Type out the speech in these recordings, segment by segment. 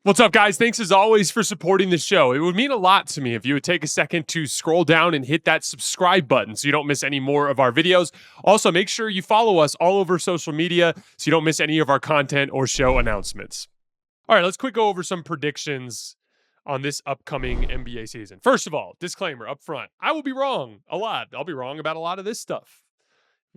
What's up, guys? Thanks as always for supporting the show. It would mean a lot to me if you would take a second to scroll down and hit that subscribe button so you don't miss any more of our videos. Also, make sure you follow us all over social media so you don't miss any of our content or show announcements. All right, let's quick go over some predictions on this upcoming NBA season. First of all, disclaimer up front, I will be wrong a lot. I'll be wrong about a lot of this stuff.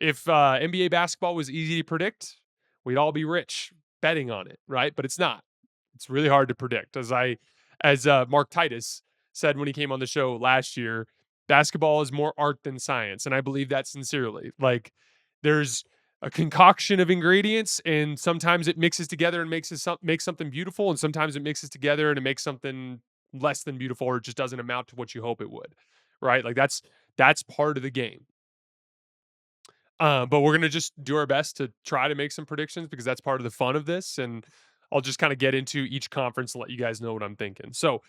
If NBA basketball was easy to predict, we'd all be rich betting on it, right? But it's not. It's really hard to predict. As Mark Titus said when he came on the show last year, basketball is more art than science, and I believe that sincerely. Like, there's a concoction of ingredients, and sometimes it mixes together and makes something beautiful, and sometimes it mixes together and it makes something less than beautiful, or it just doesn't amount to what you hope it would, right? Like that's part of the game. But we're gonna just do our best to try to make some predictions because that's part of the fun of this, and I'll just kind of get into each conference and let you guys know what I'm thinking. So,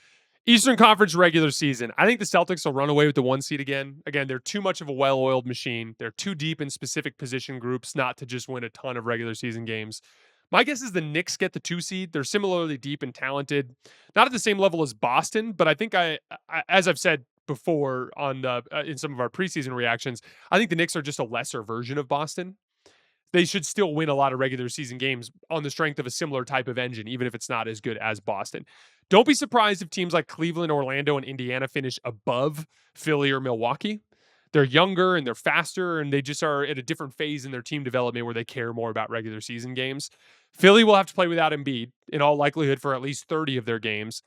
Eastern Conference regular season. I think the Celtics will run away with the 1 seed again. Again, they're too much of a well-oiled machine. They're too deep in specific position groups not to just win a ton of regular season games. My guess is the Knicks get the 2 seed. They're similarly deep and talented. Not at the same level as Boston, but I think as I've said before on in some of our preseason reactions, I think the Knicks are just a lesser version of Boston. They should still win a lot of regular season games on the strength of a similar type of engine, even if it's not as good as Boston. Don't be surprised if teams like Cleveland, Orlando, and Indiana finish above Philly or Milwaukee. They're younger and they're faster, and they just are at a different phase in their team development where they care more about regular season games. Philly will have to play without Embiid, in all likelihood, for at least 30 of their games.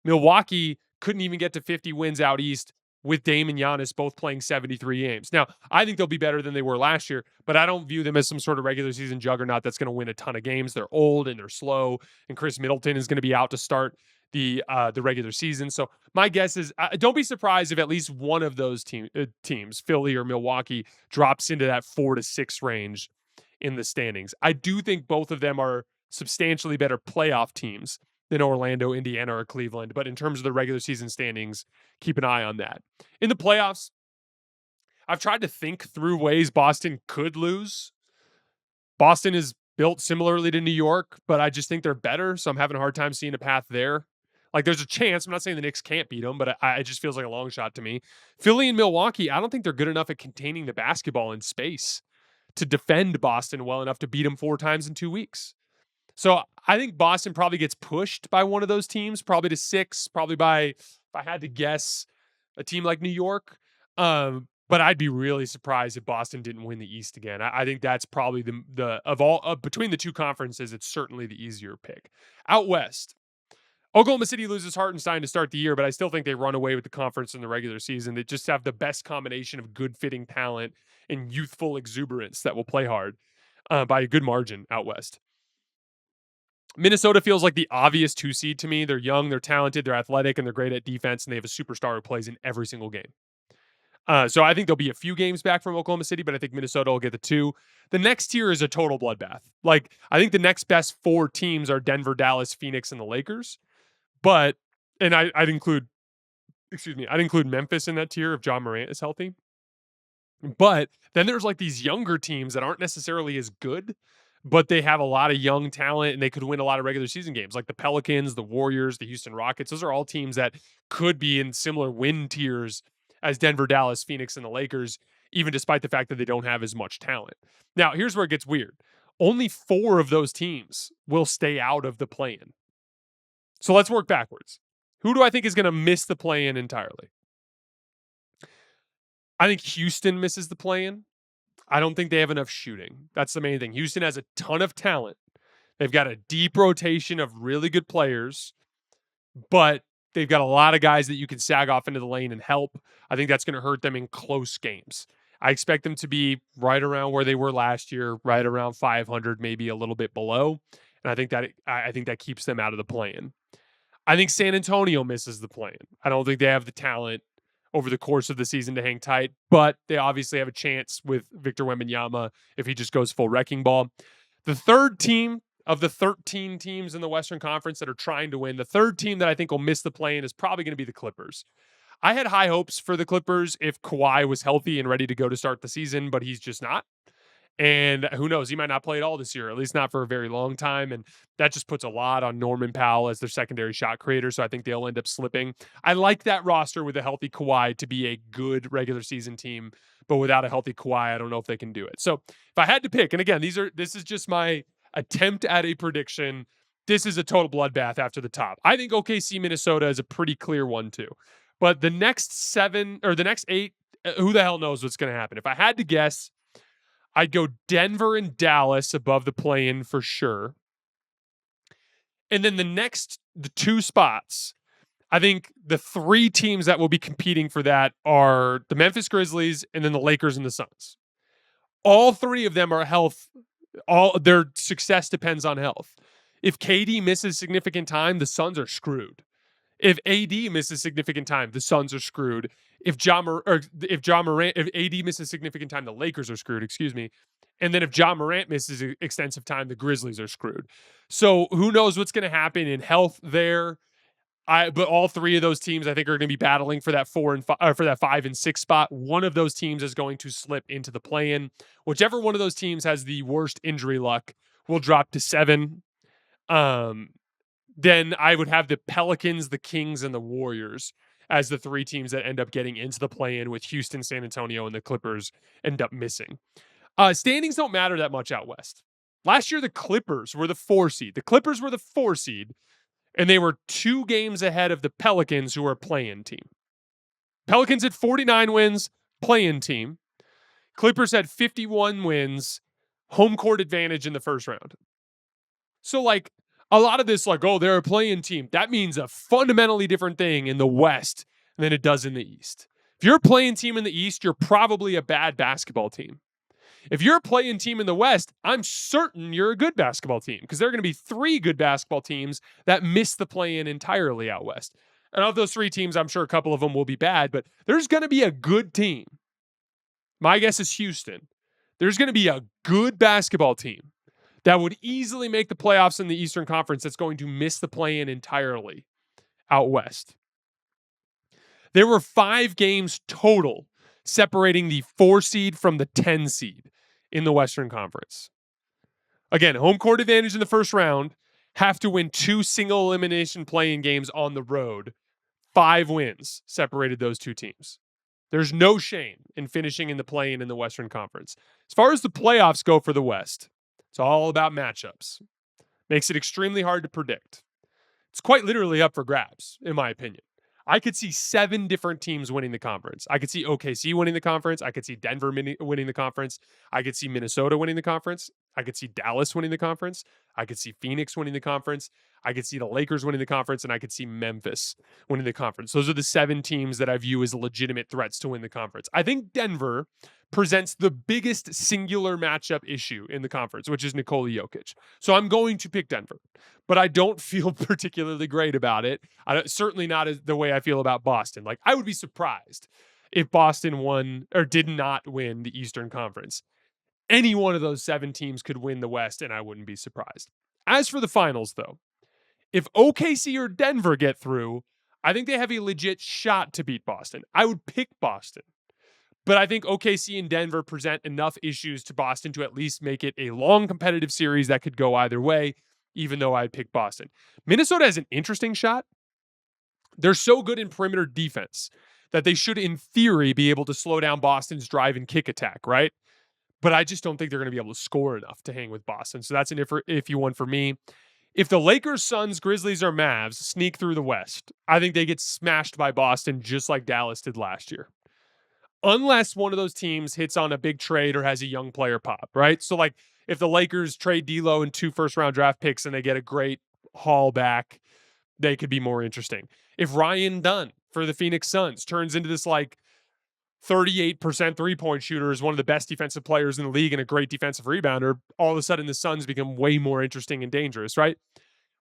Milwaukee couldn't even get to 50 wins out east with Dame and Giannis both playing 73 games. Now, I think they'll be better than they were last year, but I don't view them as some sort of regular season juggernaut that's going to win a ton of games. They're old and they're slow, and Chris Middleton is going to be out to start the regular season. So my guess is don't be surprised if at least one of those teams, Philly or Milwaukee, drops into that 4 to 6 range in the standings. I do think both of them are substantially better playoff teams than Orlando, Indiana, or Cleveland. But in terms of the regular season standings, keep an eye on that. In the playoffs, I've tried to think through ways Boston could lose. Boston is built similarly to New York, but I just think they're better, so I'm having a hard time seeing a path there. Like, there's a chance. I'm not saying the Knicks can't beat them, but it just feels like a long shot to me. Philly and Milwaukee, I don't think they're good enough at containing the basketball in space to defend Boston well enough to beat them 4 times in 2 weeks. So I think Boston probably gets pushed by one of those teams, probably to 6, probably by, if I had to guess, a team like New York. But I'd be really surprised if Boston didn't win the East again. I think that's probably the of all between the two conferences, it's certainly the easier pick. Out West, Oklahoma City loses Hartenstein to start the year, but I still think they run away with the conference in the regular season. They just have the best combination of good fitting talent and youthful exuberance that will play hard by a good margin out West. Minnesota feels like the obvious 2 seed to me. They're young, they're talented, they're athletic, and they're great at defense, and they have a superstar who plays in every single game. So I think there'll be a few games back from Oklahoma City, but I think Minnesota will get the 2. The next tier is a total bloodbath. Like, I think the next best 4 teams are Denver, Dallas, Phoenix, and the Lakers. But, and I'd include Memphis in that tier if Ja Morant is healthy. But then there's like these younger teams that aren't necessarily as good, but they have a lot of young talent and they could win a lot of regular season games, like the Pelicans, the Warriors, the Houston Rockets. Those are all teams that could be in similar win tiers as Denver, Dallas, Phoenix, and the Lakers, even despite the fact that they don't have as much talent. Now, here's where it gets weird. Only 4 of those teams will stay out of the play-in. So let's work backwards. Who do I think is going to miss the play-in entirely? I think Houston misses the play-in. I don't think they have enough shooting. That's the main thing. Houston has a ton of talent. They've got a deep rotation of really good players, but they've got a lot of guys that you can sag off into the lane and help. I think that's going to hurt them in close games. I expect them to be right around where they were last year, right around 500, maybe a little bit below. And I think that keeps them out of the play-in. I think San Antonio misses the play-in. I don't think they have the talent over the course of the season to hang tight, but they obviously have a chance with Victor Wembanyama if he just goes full wrecking ball. The third team of the 13 teams in the Western Conference that are trying to win, the third team that I think will miss the play-in is probably going to be the Clippers. I had high hopes for the Clippers if Kawhi was healthy and ready to go to start the season, but he's just not. And who knows, he might not play at all this year, at least not for a very long time. And that just puts a lot on Norman Powell as their secondary shot creator. So I think they'll end up slipping. I like that roster with a healthy Kawhi to be a good regular season team, but without a healthy Kawhi, I don't know if they can do it. So if I had to pick, and again, this is just my attempt at a prediction. This is a total bloodbath after the top. I think OKC Minnesota is a pretty clear one too. But the next 7 or the next 8, who the hell knows what's going to happen? If I had to guess, I'd go Denver and Dallas above the play-in for sure. And then the 2 spots, I think the 3 teams that will be competing for that are the Memphis Grizzlies and then the Lakers and the Suns. All 3 of them are health. All their success depends on health. If KD misses significant time, the Suns are screwed. If AD misses significant time, the Suns are screwed. If AD misses significant time, the Lakers are screwed, excuse me. And then if Ja Morant misses extensive time, the Grizzlies are screwed. So who knows what's going to happen in health there. But all 3 of those teams, I think, are going to be battling for that 5 and 6 spot. One of those teams is going to slip into the play-in. Whichever one of those teams has the worst injury luck will drop to 7. Then I would have the Pelicans, the Kings, and the Warriors as the 3 teams that end up getting into the play-in, with Houston, San Antonio, and the Clippers end up missing. Standings don't matter that much out west. Last year, the Clippers were the 4 seed. The Clippers were the 4 seed, and they were 2 games ahead of the Pelicans, who were a play-in team. Pelicans had 49 wins, play-in team. Clippers had 51 wins, home court advantage in the first round. So, like, a lot of this, like, oh, they're a play-in team, that means a fundamentally different thing in the West than it does in the East. If you're a play-in team in the East, you're probably a bad basketball team. If you're a play-in team in the West, I'm certain you're a good basketball team, because there are going to be 3 good basketball teams that miss the play-in entirely out West. And of those 3 teams, I'm sure a couple of them will be bad, but there's going to be a good team. My guess is Houston. There's going to be a good basketball team that would easily make the playoffs in the Eastern Conference that's going to miss the play-in entirely out West. There were 5 games total separating the 4 seed from the 10 seed in the Western Conference. Again, home court advantage in the first round, have to win 2 single elimination play-in games on the road. 5 wins separated those 2 teams. There's no shame in finishing in the play-in in the Western Conference. As far as the playoffs go for the West, it's all about matchups. Makes it extremely hard to predict. It's quite literally up for grabs, in my opinion. I could see 7 different teams winning the conference. I could see OKC winning the conference. I could see Denver winning the conference. I could see Minnesota winning the conference. I could see Dallas winning the conference. I could see Phoenix winning the conference. I could see the Lakers winning the conference, and I could see Memphis winning the conference. Those are the 7 teams that I view as legitimate threats to win the conference. I think Denver presents the biggest singular matchup issue in the conference, which is Nikola Jokic. So I'm going to pick Denver, but I don't feel particularly great about it. Certainly not the way I feel about Boston. Like, I would be surprised if Boston won or did not win the Eastern Conference. Any one of those 7 teams could win the West, and I wouldn't be surprised. As for the finals, though, if OKC or Denver get through, I think they have a legit shot to beat Boston. I would pick Boston. But I think OKC and Denver present enough issues to Boston to at least make it a long competitive series that could go either way, even though I'd pick Boston. Minnesota has an interesting shot. They're so good in perimeter defense that they should, in theory, be able to slow down Boston's drive and kick attack, right? But I just don't think they're going to be able to score enough to hang with Boston. So that's an iffy one for me. If the Lakers, Suns, Grizzlies, or Mavs sneak through the West, I think they get smashed by Boston just like Dallas did last year. Unless one of those teams hits on a big trade or has a young player pop, right? So, like, if the Lakers trade D'Lo and 2 first-round draft picks and they get a great haul back, they could be more interesting. If Ryan Dunn for the Phoenix Suns turns into this, like, 38% three-point shooter, is one of the best defensive players in the league and a great defensive rebounder, all of a sudden the Suns become way more interesting and dangerous, right?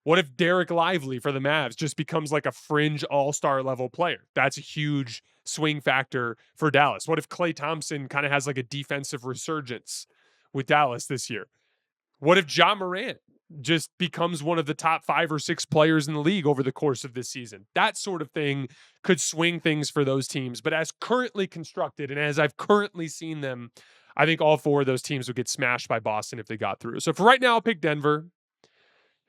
What if Derek Lively for the Mavs just becomes like a fringe all-star level player? That's a huge swing factor for Dallas. What if Klay Thompson kind of has like a defensive resurgence with Dallas this year? What if Ja Morant just becomes one of the top 5 or 6 players in the league over the course of this season? That sort of thing could swing things for those teams. But as currently constructed and as I've currently seen them, I think all 4 of those teams would get smashed by Boston if they got through. So for right now, I'll pick Denver.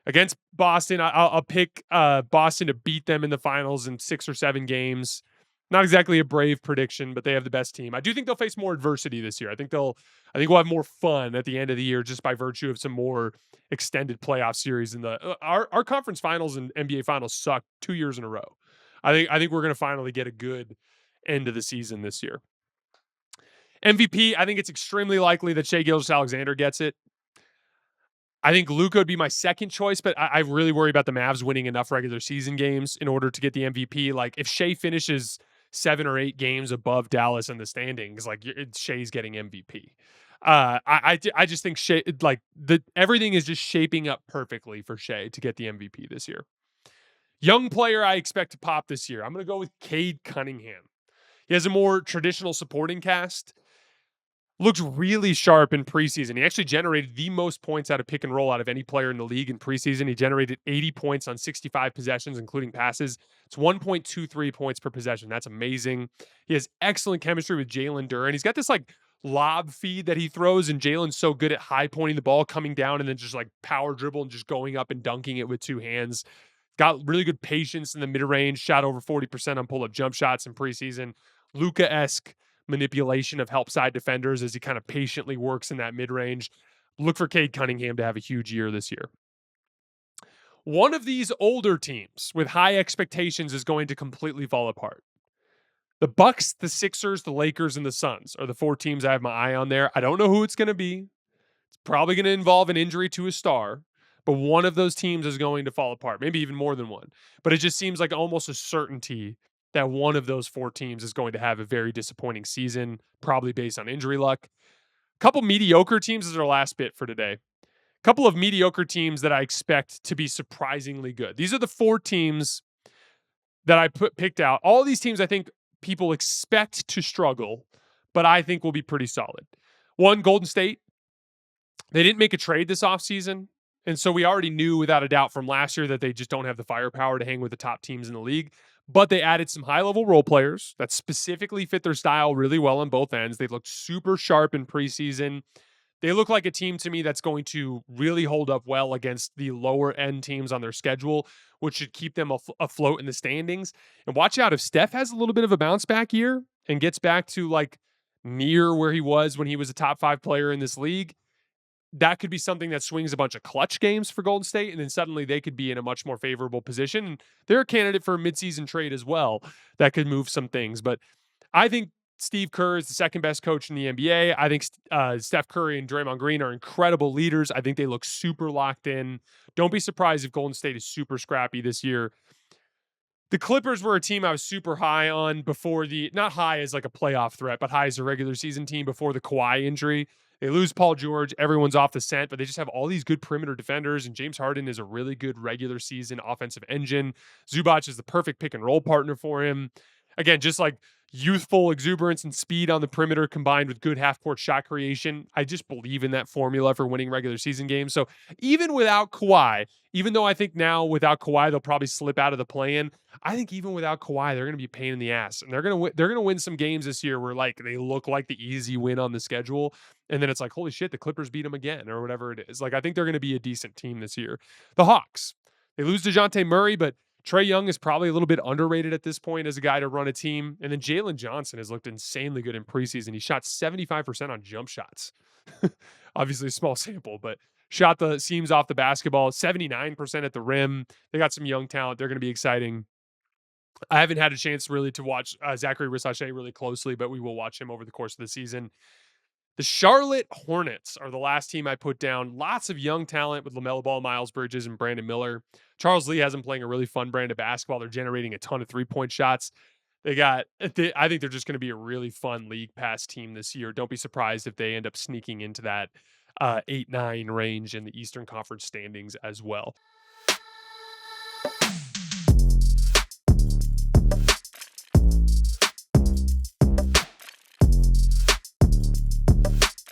Against Boston, I'll pick Boston to beat them in the finals in 6 or 7 games. Not exactly a brave prediction, but they have the best team. I do think they'll face more adversity this year. I think we'll have more fun at the end of the year just by virtue of some more extended playoff series. In the our conference finals and NBA finals sucked 2 years in a row. I think we're going to finally get a good end of the season this year. MVP, I think it's extremely likely that Shai Gilgeous-Alexander gets it. I think Luka would be my second choice, but I really worry about the Mavs winning enough regular season games in order to get the MVP. Like, if Shai finishes 7 or 8 games above Dallas in the standings, like, Shai's getting MVP. I just think Shai, like, everything is just shaping up perfectly for Shai to get the MVP this year. Young player I expect to pop this year. I'm going to go with Cade Cunningham. He has a more traditional supporting cast. Looked really sharp in preseason. He actually generated the most points out of pick and roll out of any player in the league in preseason. He generated 80 points on 65 possessions, including passes. It's 1.23 points per possession. That's amazing. He has excellent chemistry with Jalen Durant. He's got this like lob feed that he throws, and Jalen's so good at high pointing the ball, coming down, and then just like power dribble and just going up and dunking it with 2 hands. Got really good patience in the mid range, shot over 40% on pull-up jump shots in preseason. Luka-esque manipulation of help side defenders as he kind of patiently works in that mid-range. Look for Cade Cunningham to have a huge year this year. One of these older teams with high expectations is going to completely fall apart. The Bucks, the Sixers, the Lakers, and the Suns are the 4 teams I have my eye on there. I don't know who it's going to be. It's probably going to involve an injury to a star, but one of those teams is going to fall apart, maybe even more than one. But it just seems like almost a certainty that one of those 4 teams is going to have a very disappointing season, probably based on injury luck. A couple mediocre teams is our last bit for today. A couple of mediocre teams that I expect to be surprisingly good. These are the 4 teams that I picked out. All of these teams I think people expect to struggle, but I think will be pretty solid. 1, Golden State. They didn't make a trade this offseason. And so we already knew without a doubt from last year that they just don't have the firepower to hang with the top teams in the league. But they added some high-level role players that specifically fit their style really well on both ends. They looked super sharp in preseason. They look like a team to me that's going to really hold up well against the lower-end teams on their schedule, which should keep them afloat in the standings. And watch out, if Steph has a little bit of a bounce-back year and gets back to, like, near where he was when he was a top 5 player in this league, that could be something that swings a bunch of clutch games for Golden State, and then suddenly they could be in a much more favorable position. And they're a candidate for a midseason trade as well that could move some things. But I think Steve Kerr is the second best coach in the NBA. I think Steph Curry and Draymond Green are incredible leaders. I think they look super locked in. Don't be surprised if Golden State is super scrappy this year. The Clippers were a team I was super high on before not high as like a playoff threat, but high as a regular season team before the Kawhi injury. They lose Paul George. Everyone's off the scent, but they just have all these good perimeter defenders, and James Harden is a really good regular season offensive engine. Zubac is the perfect pick and roll partner for him. Again, just like youthful exuberance and speed on the perimeter combined with good half-court shot creation. I just believe in that formula for winning regular season games. So even without Kawhi, even though I think now without Kawhi they'll probably slip out of the play-in, I think even without Kawhi they're going to be a pain in the ass, and they're going to win some games this year where like they look like the easy win on the schedule, and then it's like, holy shit, the Clippers beat them again or whatever it is. Like, I think they're going to be a decent team this year. The Hawks, they lose DeJounte Murray, but Trae Young is probably a little bit underrated at this point as a guy to run a team. And then Jalen Johnson has looked insanely good in preseason. He shot 75% on jump shots. Obviously a small sample, but shot the seams off the basketball, 79% at the rim. They got some young talent. They're going to be exciting. I haven't had a chance really to watch Zachary Rissache really closely, but we will watch him over the course of the season. The Charlotte Hornets are the last team I put down. Lots of young talent with LaMelo Ball, Miles Bridges, and Brandon Miller. Charles Lee has them playing a really fun brand of basketball. They're generating a ton of three-point shots. I think they're just going to be a really fun league pass team this year. Don't be surprised if they end up sneaking into that 8-9 range in the Eastern Conference standings as well.